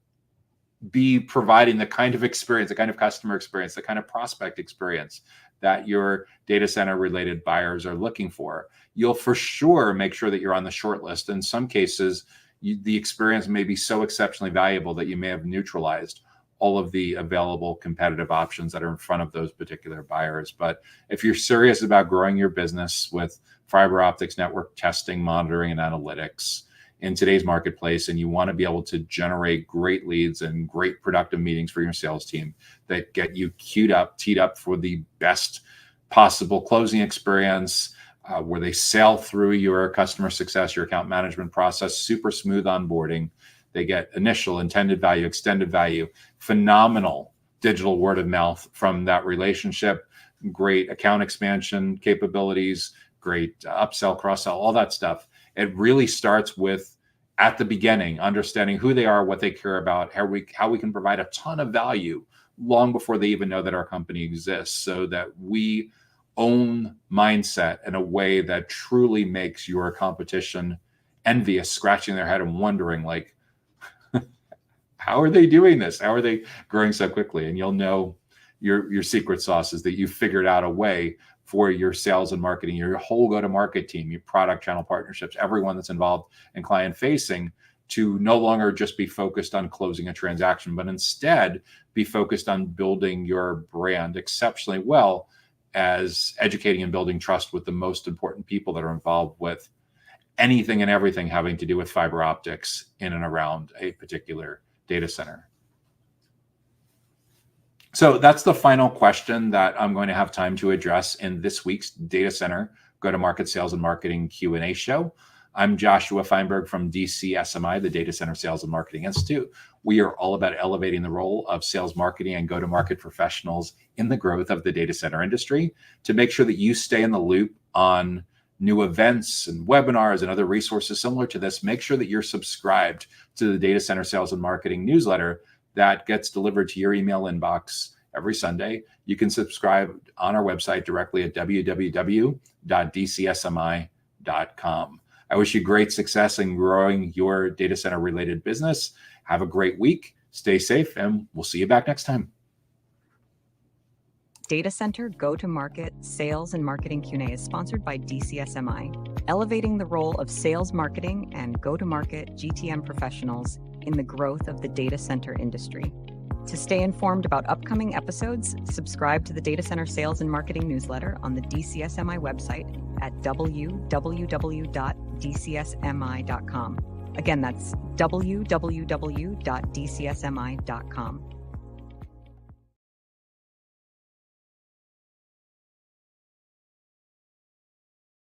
be providing the kind of experience, the kind of customer experience, the kind of prospect experience that your data center related buyers are looking for. You'll for sure make sure that you're on the short list. In some cases, the experience may be so exceptionally valuable that you may have neutralized all of the available competitive options that are in front of those particular buyers. But if you're serious about growing your business with fiber optics network testing, monitoring, and analytics in today's marketplace, and you want to be able to generate great leads and great productive meetings for your sales team that get you teed up for the best possible closing experience, where they sail through your customer success, your account management process, super smooth onboarding. They get initial, intended value, extended value, phenomenal digital word of mouth from that relationship, great account expansion capabilities, great upsell, cross-sell, all that stuff. It really starts with, at the beginning, understanding who they are, what they care about, how we can provide a ton of value long before they even know that our company exists, so that we own mindset in a way that truly makes your competition envious, scratching their head and wondering, like, how are they doing this? How are they growing so quickly? And you'll know your secret sauce is that you've figured out a way for your sales and marketing, your whole go-to-market team, your product channel partnerships, everyone that's involved in client-facing, to no longer just be focused on closing a transaction, but instead be focused on building your brand exceptionally well, as educating and building trust with the most important people that are involved with anything and everything having to do with fiber optics in and around a particular data center. So that's the final question that I'm going to have time to address in this week's Data Center Go-to-Market Sales and Marketing Q&A show. I'm Joshua Feinberg from DCSMI, the Data Center Sales and Marketing Institute. We are all about elevating the role of sales, marketing, and go-to-market professionals in the growth of the data center industry. To make sure that you stay in the loop on new events and webinars and other resources similar to this, make sure that you're subscribed to the Data Center Sales and Marketing newsletter that gets delivered to your email inbox every Sunday. You can subscribe on our website directly at www.dcsmi.com. I wish you great success in growing your data center related business. Have a great week, stay safe, and we'll see you back next time. Data Center Go-to-Market Sales and Marketing Q&A is sponsored by DCSMI, elevating the role of sales, marketing, and go-to-market GTM professionals in the growth of the data center industry. To stay informed about upcoming episodes, subscribe to the Data Center Sales and Marketing newsletter on the DCSMI website at www.dcsmi.com. Again, that's www.dcsmi.com.